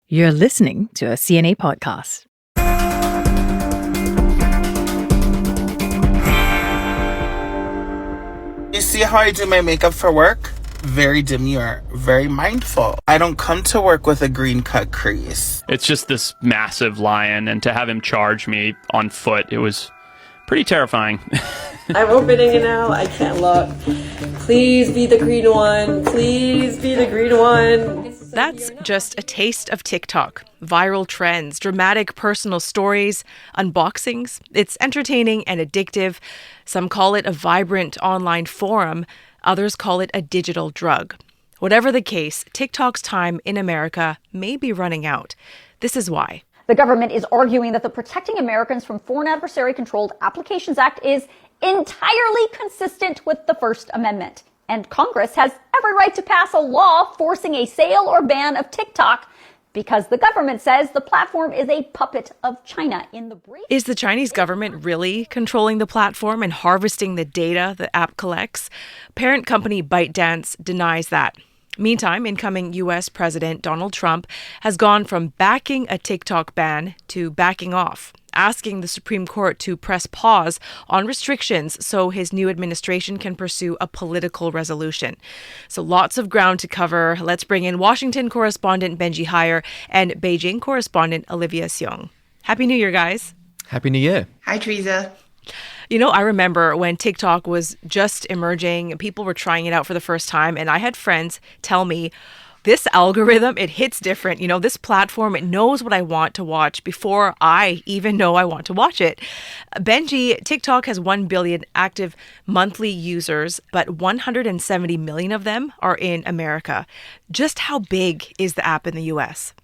You're listening to a CNA podcast. You see how I do my makeup for work? Very demure, very mindful. I don't come to work with a green cut crease. It's just this massive lion, and to have him charge me on foot, it was pretty terrifying. I'm opening it now. I can't look. Please be the green one. Please be the green one. That's just a taste of TikTok. Viral trends, dramatic personal stories, unboxings. It's entertaining and addictive. Some call it a vibrant online forum. Others call it a digital drug. Whatever the case, TikTok's time in America may be running out. This is why. The government is arguing that the Protecting Americans from Foreign Adversary-Controlled Applications Act is entirely consistent with the First Amendment. And Congress has every right to pass a law forcing a sale or ban of TikTok because the government says the platform is a puppet of China. Is the Chinese government really controlling the platform and harvesting the data the app collects? Parent company ByteDance denies that. Meantime, incoming U.S. President Donald Trump has gone from backing a TikTok ban to backing off, asking the Supreme Court to press pause on restrictions so his new administration can pursue a political resolution. So lots of ground to cover. Let's bring in Washington correspondent Benji Hyer and Beijing correspondent Olivia Siong. Happy New Year, guys. Happy New Year. Hi, Teresa. You know, I remember when TikTok was just emerging, people were trying it out for the first time, and I had friends tell me, this algorithm, it hits different. You know, this platform, it knows what I want to watch before I even know I want to watch it. Benji, TikTok has 1 billion active monthly users, but 170 million of them are in America. Just how big is the app in the US?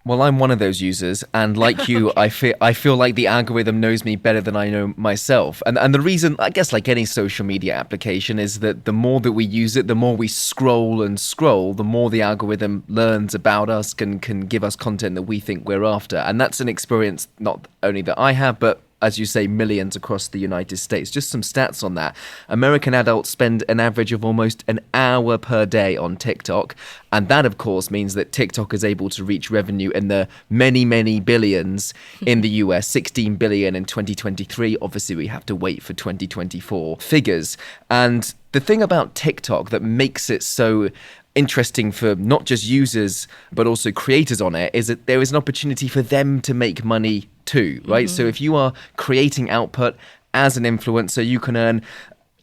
Well, I'm one of those users, and like you, I feel like the algorithm knows me better than I know myself. And the reason, I guess, like any social media application, is that the more that we use it, the more we scroll and scroll, the more the algorithm learns about us, can give us content that we think we're after. And that's an experience not only that I have, but as you say, millions across the United States. Just some stats on that. American adults spend an average of almost an hour per day on TikTok. And that, of course, means that TikTok is able to reach revenue in the many, many billions in the US, 16 billion in 2023. Obviously, we have to wait for 2024 figures. And the thing about TikTok that makes it so interesting for not just users, but also creators on it, is that there is an opportunity for them to make money too, right? So if you are creating output as an influencer, you can earn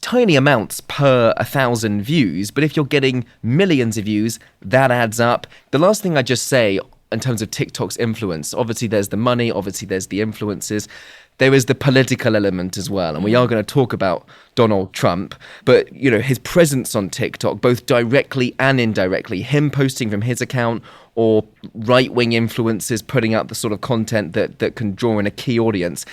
tiny amounts per 1,000 views. But if you're getting millions of views, that adds up. The last thing I just say in terms of TikTok's influence, obviously there's the money, obviously there's the influences. There is the political element as well. And we are going to talk about Donald Trump. But, you know, his presence on TikTok, both directly and indirectly, him posting from his account or right-wing influencers putting out the sort of content that can draw in a key audience,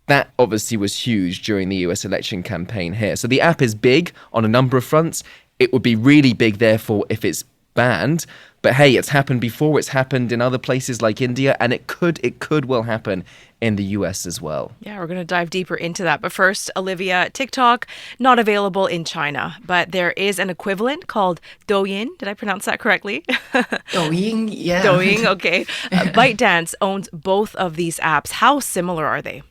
that obviously was huge during the US election campaign here. So the app is big on a number of fronts. It would be really big, therefore, if it's banned. But hey, it's happened before. It's happened in other places like India, and it could well happen in the US as well. Yeah, we're going to dive deeper into that. But first, Olivia, TikTok, not available in China, but there is an equivalent called Douyin. Did I pronounce that correctly? Douyin, yeah. Douyin, okay. ByteDance owns both of these apps. How similar are they?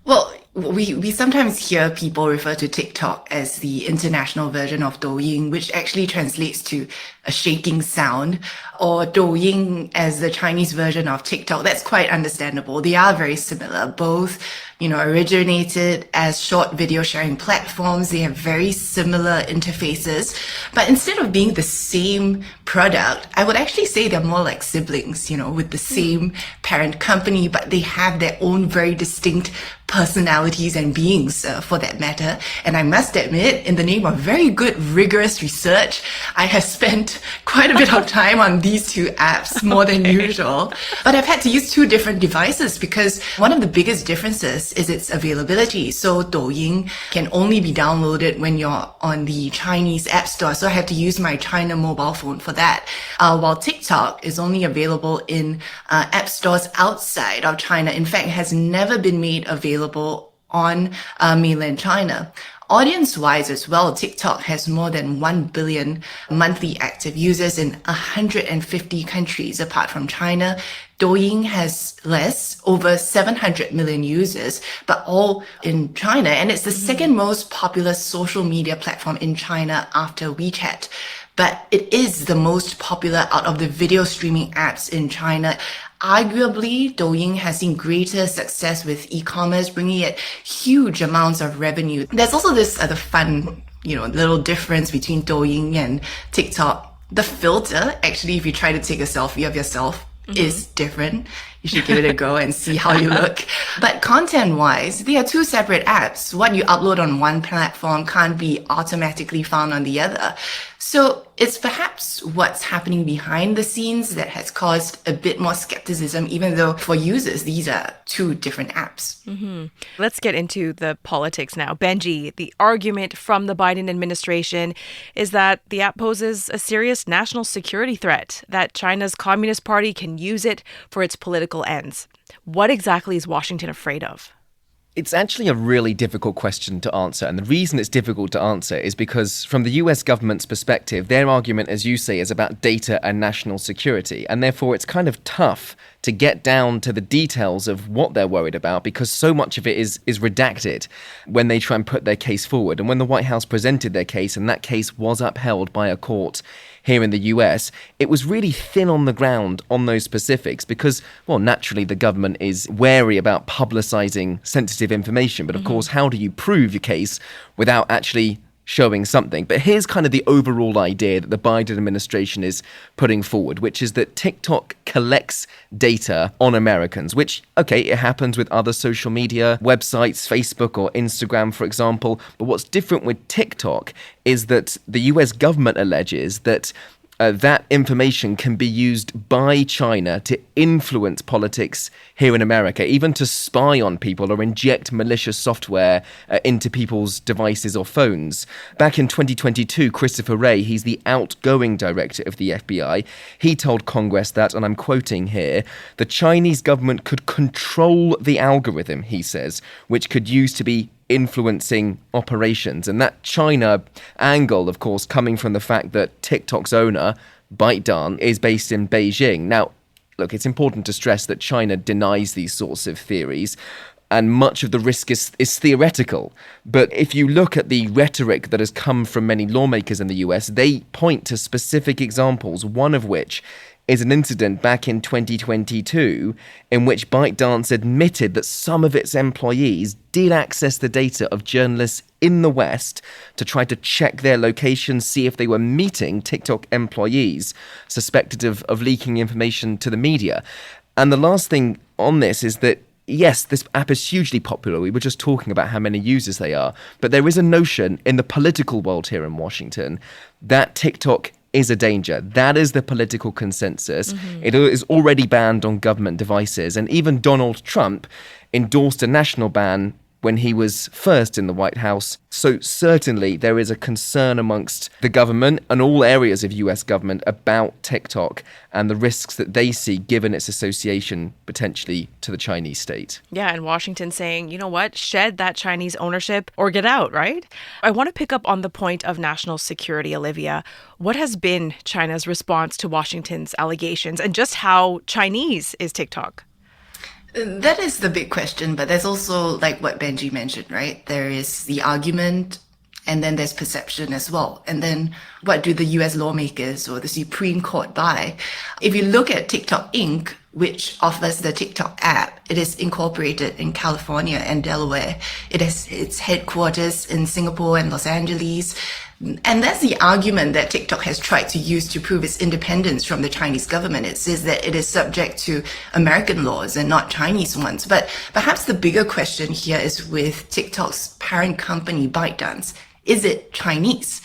Well, we sometimes hear people refer to TikTok as the international version of Douyin, which actually translates to a shaking sound, or Douyin as the Chinese version of TikTok. That's quite understandable. They are very similar. Both, originated as short video sharing platforms. They have very similar interfaces. But instead of being the same product, I would actually say they're more like siblings, with the same parent company, but they have their own very distinct personalities and beings, for that matter. And I must admit, in the name of very good, rigorous research, I have spent quite a bit of time on these two apps, more than usual. But I've had to use two different devices because one of the biggest differences is its availability. So Douyin can only be downloaded when you're on the Chinese App Store. So I have to use my China mobile phone for that. While TikTok is only available in app stores outside of China. In fact, it has never been made available on mainland China. Audience-wise as well, TikTok has more than 1 billion monthly active users in 150 countries apart from China. Douyin has less, over 700 million users, but all in China. And it's the second most popular social media platform in China after WeChat. But it is the most popular out of the video streaming apps in China. Arguably, Douyin has seen greater success with e-commerce, bringing it huge amounts of revenue. There's also this other fun, little difference between Douyin and TikTok. The filter, actually, if you try to take a selfie of yourself, is different. You should give it a go and see how you look. But content-wise, they are two separate apps. What you upload on one platform can't be automatically found on the other. So it's perhaps what's happening behind the scenes that has caused a bit more skepticism, even though for users, these are two different apps. Let's get into the politics now. Benji, the argument from the Biden administration is that the app poses a serious national security threat, that China's Communist Party can use it for its political ends. What exactly is Washington afraid of? It's actually a really difficult question to answer. And the reason it's difficult to answer is because from the US government's perspective, their argument, as you say, is about data and national security. And therefore, it's kind of tough to get down to the details of what they're worried about because so much of it is redacted when they try and put their case forward. And when the White House presented their case, and that case was upheld by a court here in the US, it was really thin on the ground on those specifics because, well, naturally the government is wary about publicizing sensitive information. But of course, how do you prove your case without actually showing something? But here's kind of the overall idea that the Biden administration is putting forward, which is that TikTok collects data on Americans, which, okay, it happens with other social media websites, Facebook or Instagram, for example. But what's different with TikTok is that the US government alleges that that information can be used by China to influence politics here in America, even to spy on people or inject malicious software into people's devices or phones. Back in 2022, Christopher Wray, he's the outgoing director of the FBI, he told Congress that, and I'm quoting here, the Chinese government could control the algorithm, he says, which could use to be influencing operations. And that China angle, of course, coming from the fact that TikTok's owner, ByteDance, is based in Beijing. Now, look, it's important to stress that China denies these sorts of theories, and much of the risk is theoretical. But if you look at the rhetoric that has come from many lawmakers in the US, they point to specific examples, one of which is an incident back in 2022 in which ByteDance admitted that some of its employees did access the data of journalists in the West to try to check their locations, see if they were meeting TikTok employees suspected of leaking information to the media. And the last thing on this is that, yes, this app is hugely popular. We were just talking about how many users they are. But there is a notion in the political world here in Washington that TikTok is a danger. That is the political consensus. It is already banned on government devices. And even Donald Trump endorsed a national ban when he was first in the White House. So certainly there is a concern amongst the government and all areas of US government about TikTok and the risks that they see given its association potentially to the Chinese state. Yeah, and Washington saying, you know what, shed that Chinese ownership or get out, right? I want to pick up on the point of national security, Olivia. What has been China's response to Washington's allegations, and just how Chinese is TikTok? That is the big question, but there's also, like what Benji mentioned, right? There is the argument, and then there's perception as well. And then what do the US lawmakers or the Supreme Court buy? If you look at TikTok Inc., which offers the TikTok app, it is incorporated in California and Delaware. It has its headquarters in Singapore and Los Angeles. And that's the argument that TikTok has tried to use to prove its independence from the Chinese government. It says that it is subject to American laws and not Chinese ones. But perhaps the bigger question here is with TikTok's parent company, ByteDance. Is it Chinese?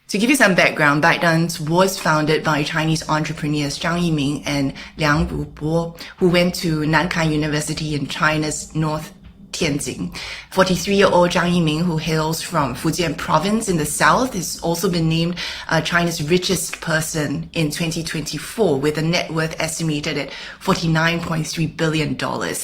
To give you some background, ByteDance was founded by Chinese entrepreneurs Zhang Yiming and Liang Rubo, who went to Nankai University in China's Tianjin. 43-year-old Zhang Yiming, who hails from Fujian province in the south, has also been named China's richest person in 2024 with a net worth estimated at $49.3 billion.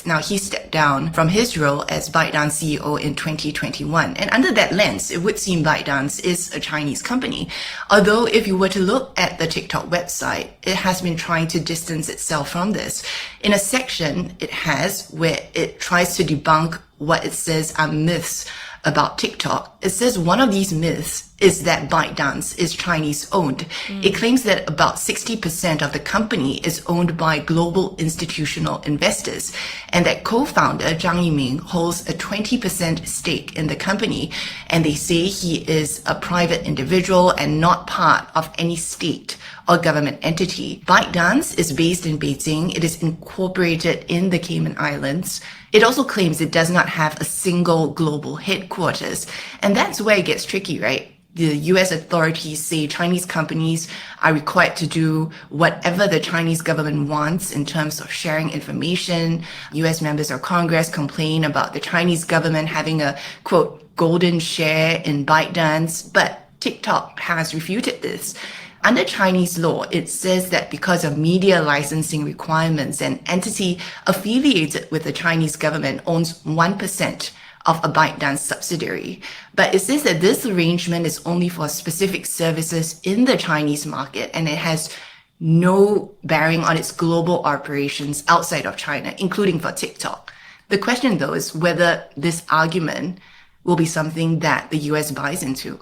Now, he stepped down from his role as ByteDance CEO in 2021. And under that lens, it would seem ByteDance is a Chinese company. Although if you were to look at the TikTok website, it has been trying to distance itself from this. In a section it has where it tries to debunk what it says are myths about TikTok. It says one of these myths is that ByteDance is Chinese owned. It claims that about 60% of the company is owned by global institutional investors, and that co-founder Zhang Yiming holds a 20% stake in the company, and they say he is a private individual and not part of any state or government entity. ByteDance is based in Beijing. It is incorporated in the Cayman Islands. It also claims it does not have a single global headquarters. And that's where it gets tricky, right? The US authorities say Chinese companies are required to do whatever the Chinese government wants in terms of sharing information. US members of Congress complain about the Chinese government having a, quote, golden share in ByteDance, but TikTok has refuted this. Under Chinese law, it says that because of media licensing requirements, an entity affiliated with the Chinese government owns 1% of a ByteDance subsidiary. But it says that this arrangement is only for specific services in the Chinese market, and it has no bearing on its global operations outside of China, including for TikTok. The question, though, is whether this argument will be something that the US buys into.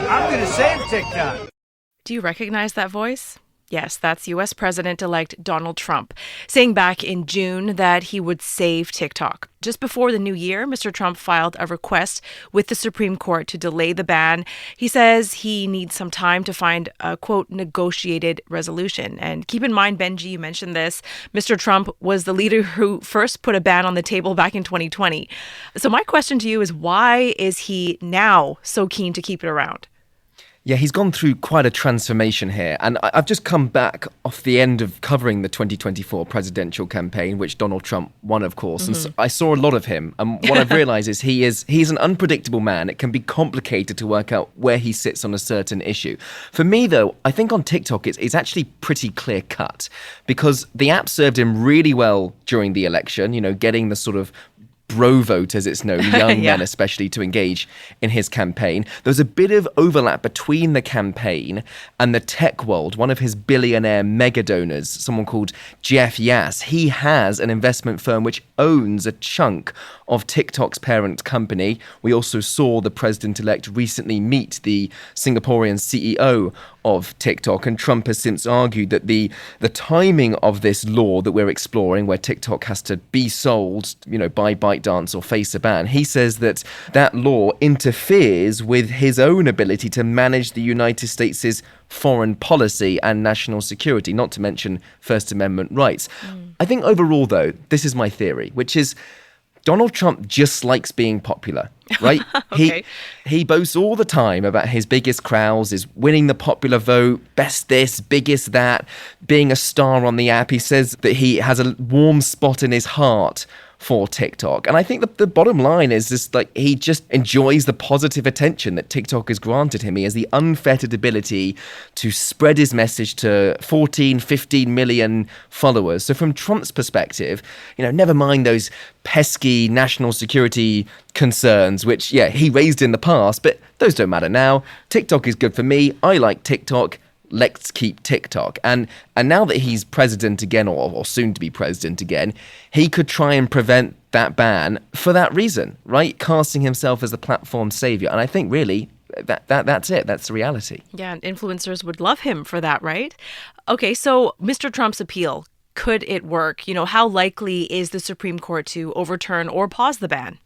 I'm going to save TikTok. Do you recognize that voice? Yes, that's U.S. President-elect Donald Trump, saying back in June that he would save TikTok. Just before the new year, Mr. Trump filed a request with the Supreme Court to delay the ban. He says he needs some time to find a, quote, negotiated resolution. And keep in mind, Benji, you mentioned this, Mr. Trump was the leader who first put a ban on the table back in 2020. So my question to you is, why is he now so keen to keep it around? Yeah, he's gone through quite a transformation here. And I've just come back off the end of covering the 2024 presidential campaign, which Donald Trump won, of course. And so I saw a lot of him. And what I've realized is he's an unpredictable man. It can be complicated to work out where he sits on a certain issue. For me, though, I think on TikTok, it's actually pretty clear cut because the app served him really well during the election, you know, getting the sort of bro vote, as it's known, young men especially, to engage in his campaign. There's a bit of overlap between the campaign and the tech world. One of his billionaire mega donors, someone called Jeff Yass, he has an investment firm which owns a chunk of TikTok's parent company. We also saw the president-elect recently meet the Singaporean CEO of TikTok, and Trump has since argued that the timing of this law that we're exploring, where TikTok has to be sold, you know, by ByteDance or face a ban, he says that that law interferes with his own ability to manage the United States' foreign policy and national security, not to mention First Amendment rights. I think overall, though, this is my theory, which is Donald Trump just likes being popular, right? Okay. He boasts all the time about his biggest crowds, is winning the popular vote, best this, biggest that, being a star on the app. He says that he has a warm spot in his heart for TikTok. And I think the bottom line is just like he just enjoys the positive attention that TikTok has granted him. He has the unfettered ability to spread his message to 14, 15 million followers. So from Trump's perspective, you know, never mind those pesky national security concerns, which, yeah, he raised in the past, but those don't matter now. TikTok is good for me. I like TikTok. Let's keep TikTok. And now that he's president again, or soon to be president again, he could try and prevent that ban for that reason, right? Casting himself as the platform savior. And I think really that's it. That's the reality. Yeah, and influencers would love him for that, right? Okay, so Mr. Trump's appeal, could it work? You know, how likely is the Supreme Court to overturn or pause the ban?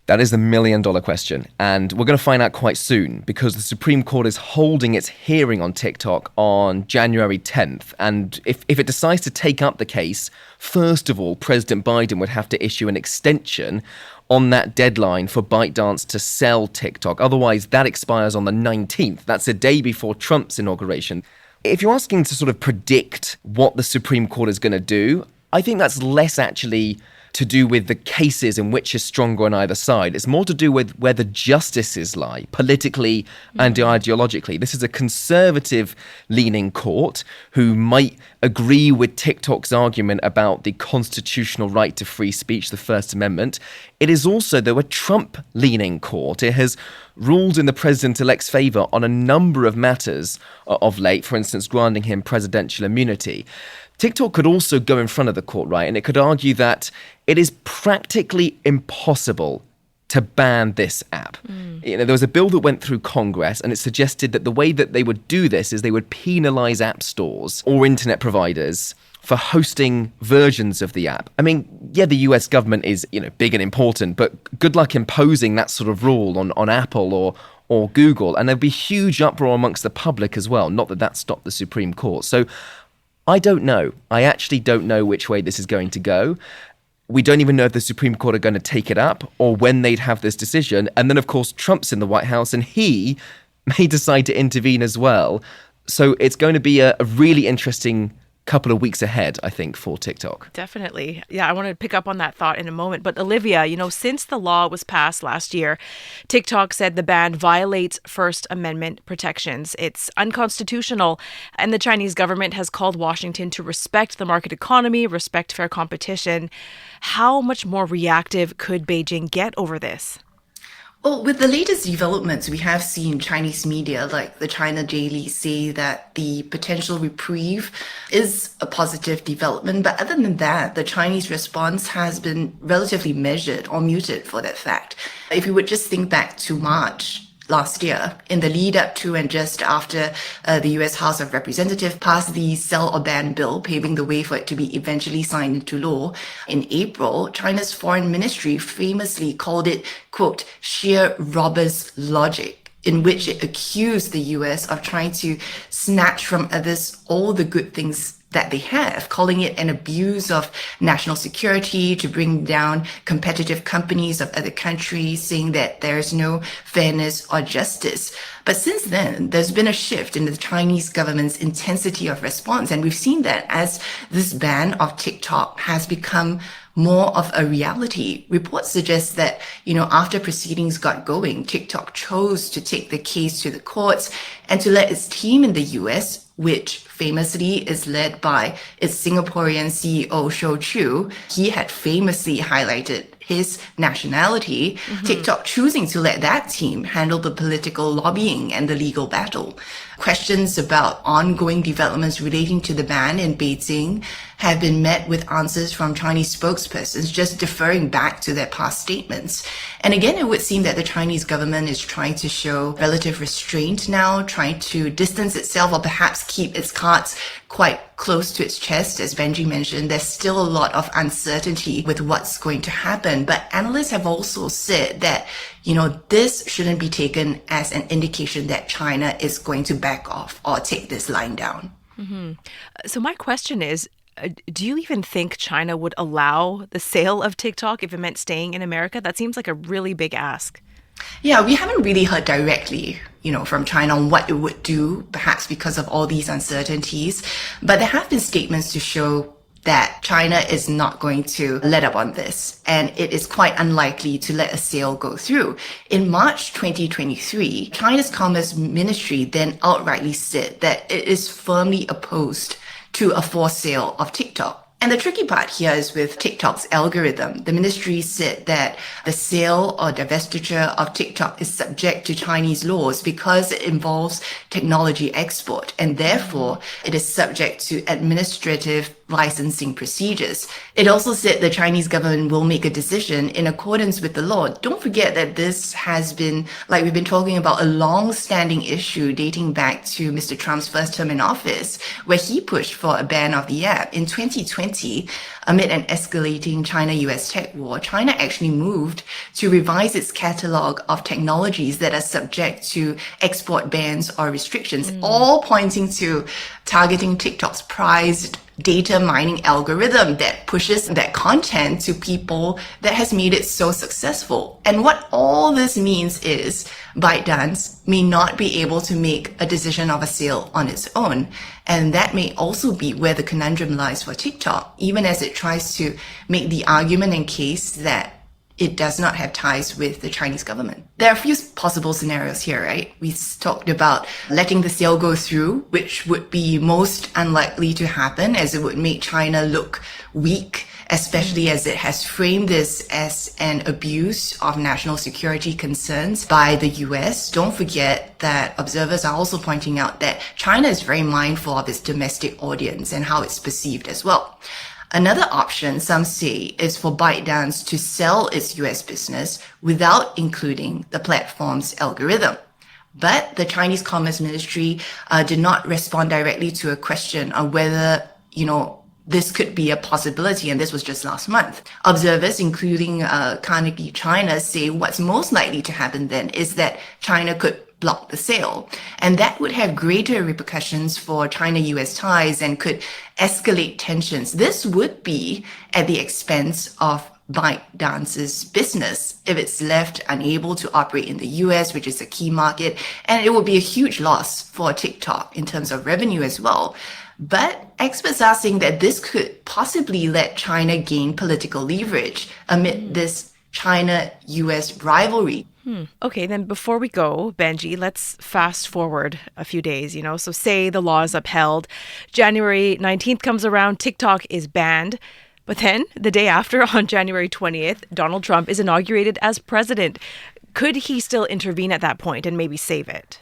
That is the million-dollar question, and we're going to find out quite soon because the Supreme Court is holding its hearing on TikTok on January 10th. And if it decides to take up the case, first of all, President Biden would have to issue an extension on that deadline for ByteDance to sell TikTok. Otherwise, that expires on the 19th. That's a day before Trump's inauguration. If you're asking to sort of predict what the Supreme Court is going to do, I think that's less actually to do with the cases in which is stronger on either side. It's more to do with where the justices lie, politically and ideologically. This is a conservative-leaning court who might agree with TikTok's argument about the constitutional right to free speech, the First Amendment. It is also, though, a Trump-leaning court. It has ruled in the president-elect's favour on a number of matters of late, for instance, granting him presidential immunity. TikTok could also go in front of the court, right? And it could argue that it is practically impossible to ban this app. You know, there was a bill that went through Congress, and it suggested that the way that they would do this is they would penalize app stores or internet providers for hosting versions of the app. I mean, yeah, the US government is, big and important, but good luck imposing that sort of rule on Apple or Google. And there'd be huge uproar amongst the public as well. Not that that stopped the Supreme Court. So I don't know. I actually don't know which way this is going to go. We don't even know if the Supreme Court are going to take it up or when they'd have this decision. And then, of course, Trump's in the White House and he may decide to intervene as well. So it's going to be a really interesting couple of weeks ahead, I think, for TikTok. Definitely. Yeah, I want to pick up on that thought in a moment. But Olivia, since the law was passed last year, TikTok said the ban violates First Amendment protections. It's unconstitutional. And the Chinese government has called Washington to respect the market economy, respect fair competition. How much more reactive could Beijing get over this? Well, with the latest developments, we have seen Chinese media like the China Daily say that the potential reprieve is a positive development. But other than that, the Chinese response has been relatively measured or muted for that fact. If you would just think back to March last year, in the lead up to and just after the US House of Representatives passed the sell or ban bill, paving the way for it to be eventually signed into law in April, China's foreign ministry famously called it, quote, sheer robber's logic, in which it accused the US of trying to snatch from others all the good things that they have, calling it an abuse of national security to bring down competitive companies of other countries, saying that there's no fairness or justice. But since then, there's been a shift in the Chinese government's intensity of response. And we've seen that as this ban of TikTok has become more of a reality. Reports suggest that, after proceedings got going, TikTok chose to take the case to the courts and to let its team in the US, which famously is led by its Singaporean CEO, Shou Chu. He had famously highlighted his nationality, TikTok choosing to let that team handle the political lobbying and the legal battle. Questions about ongoing developments relating to the ban in Beijing have been met with answers from Chinese spokespersons just deferring back to their past statements. And again, it would seem that the Chinese government is trying to show relative restraint now, trying to distance itself or perhaps keep its cards quite close to its chest. As Benji mentioned, there's still a lot of uncertainty with what's going to happen. But analysts have also said that, this shouldn't be taken as an indication that China is going to back off or take this line down. So my question is, do you even think China would allow the sale of TikTok if it meant staying in America? That seems like a really big ask. Yeah, we haven't really heard directly, from China on what it would do, perhaps because of all these uncertainties. But there have been statements to show that China is not going to let up on this, and it is quite unlikely to let a sale go through. In March 2023, China's Commerce Ministry then outrightly said that it is firmly opposed to a forced sale of TikTok. And the tricky part here is with TikTok's algorithm. The ministry said that the sale or divestiture of TikTok is subject to Chinese laws because it involves technology export, and therefore it is subject to administrative licensing procedures. It also said the Chinese government will make a decision in accordance with the law. Don't forget that this has been, like we've been talking about, a long-standing issue dating back to Mr. Trump's first term in office, where he pushed for a ban of the app. In 2020, amid an escalating China-US tech war, China actually moved to revise its catalog of technologies that are subject to export bans or restrictions, all pointing to targeting TikTok's prized data mining algorithm that pushes that content to people that has made it so successful. And what all this means is ByteDance may not be able to make a decision of a sale on its own. And that may also be where the conundrum lies for TikTok, even as it tries to make the argument and case that it does not have ties with the Chinese government. There are a few possible scenarios here, right? We talked about letting the sale go through, which would be most unlikely to happen as it would make China look weak, especially as it has framed this as an abuse of national security concerns by the US. Don't forget that observers are also pointing out that China is very mindful of its domestic audience and how it's perceived as well. Another option, some say, is for ByteDance to sell its US business without including the platform's algorithm. But the Chinese Commerce Ministry did not respond directly to a question on whether, this could be a possibility, and this was just last month. Observers, including Carnegie China, say what's most likely to happen then is that China could block the sale. And that would have greater repercussions for China-US ties and could escalate tensions. This would be at the expense of ByteDance's business if it's left unable to operate in the US, which is a key market. And it would be a huge loss for TikTok in terms of revenue as well. But experts are saying that this could possibly let China gain political leverage amid this China-US rivalry. Okay, then before we go, Benji, let's fast forward a few days, So say the law is upheld. January 19th comes around, TikTok is banned. But then the day after, on January 20th, Donald Trump is inaugurated as president. Could he still intervene at that point and maybe save it?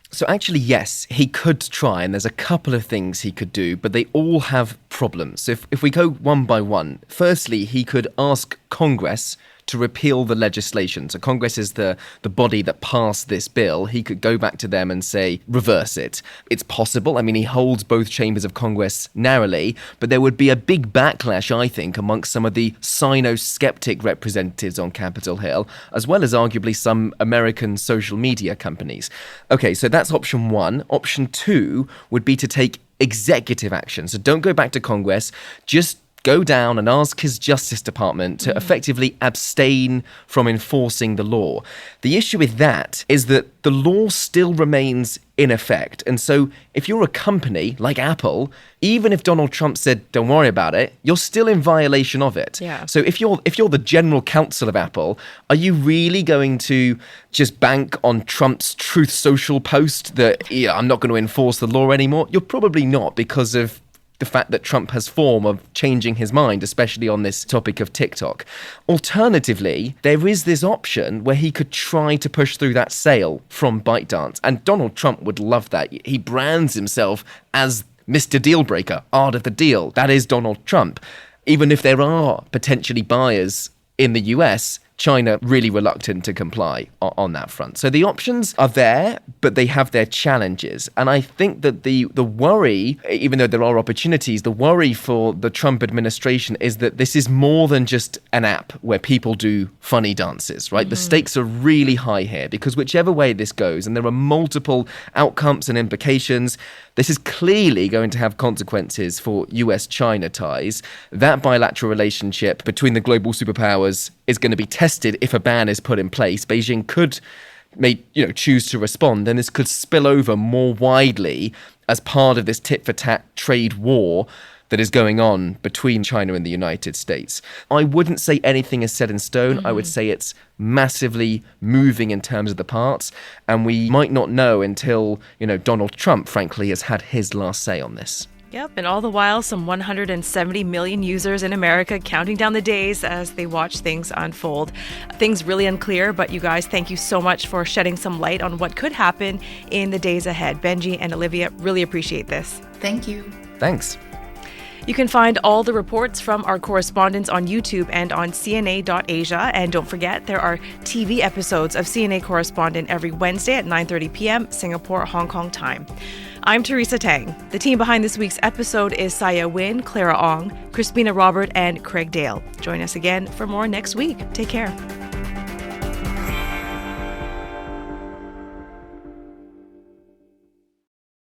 So actually, yes, he could try, and there's a couple of things he could do, but they all have problems. So if we go one by one, firstly, he could ask Congress to repeal the legislation. So Congress is the body that passed this bill. He could go back to them and say, reverse it. It's possible. I mean, he holds both chambers of Congress narrowly, but there would be a big backlash, I think, amongst some of the Sino-skeptic representatives on Capitol Hill, as well as arguably some American social media companies. Okay, so that's option one. Option two would be to take executive action. So don't go back to Congress, just go down and ask his Justice Department to effectively abstain from enforcing the law. The issue with that is that the law still remains in effect. And so if you're a company like Apple, even if Donald Trump said, don't worry about it, you're still in violation of it. Yeah. So if you're the general counsel of Apple, are you really going to just bank on Trump's Truth Social post that, I'm not going to enforce the law anymore? You're probably not, because of the fact that Trump has form of changing his mind, especially on this topic of TikTok. Alternatively, there is this option where he could try to push through that sale from ByteDance. And Donald Trump would love that. He brands himself as Mr. Dealbreaker, art of the deal. That is Donald Trump. Even if there are potentially buyers in the US, China really reluctant to comply on that front. So the options are there, but they have their challenges. And I think that the worry, even though there are opportunities, the worry for the Trump administration is that this is more than just an app where people do funny dances, right? The stakes are really high here, because whichever way this goes, and there are multiple outcomes and implications, this is clearly going to have consequences for US-China ties. That bilateral relationship between the global superpowers is going to be tested if a ban is put in place. Beijing could choose to respond, and this could spill over more widely as part of this tit-for-tat trade war that is going on between China and the United States. I wouldn't say anything is set in stone. I would say it's massively moving in terms of the parts, and we might not know until, Donald Trump, frankly, has had his last say on this. Yep, and all the while, some 170 million users in America counting down the days as they watch things unfold. Things really unclear, but you guys, thank you so much for shedding some light on what could happen in the days ahead. Benji and Olivia, really appreciate this. Thank you. Thanks. You can find all the reports from our correspondents on YouTube and on CNA.Asia. And don't forget, there are TV episodes of CNA Correspondent every Wednesday at 9:30 p.m. Singapore, Hong Kong time. I'm Teresa Tang. The team behind this week's episode is Saya Win, Clara Ong, Crispina Robert, and Craig Dale. Join us again for more next week. Take care.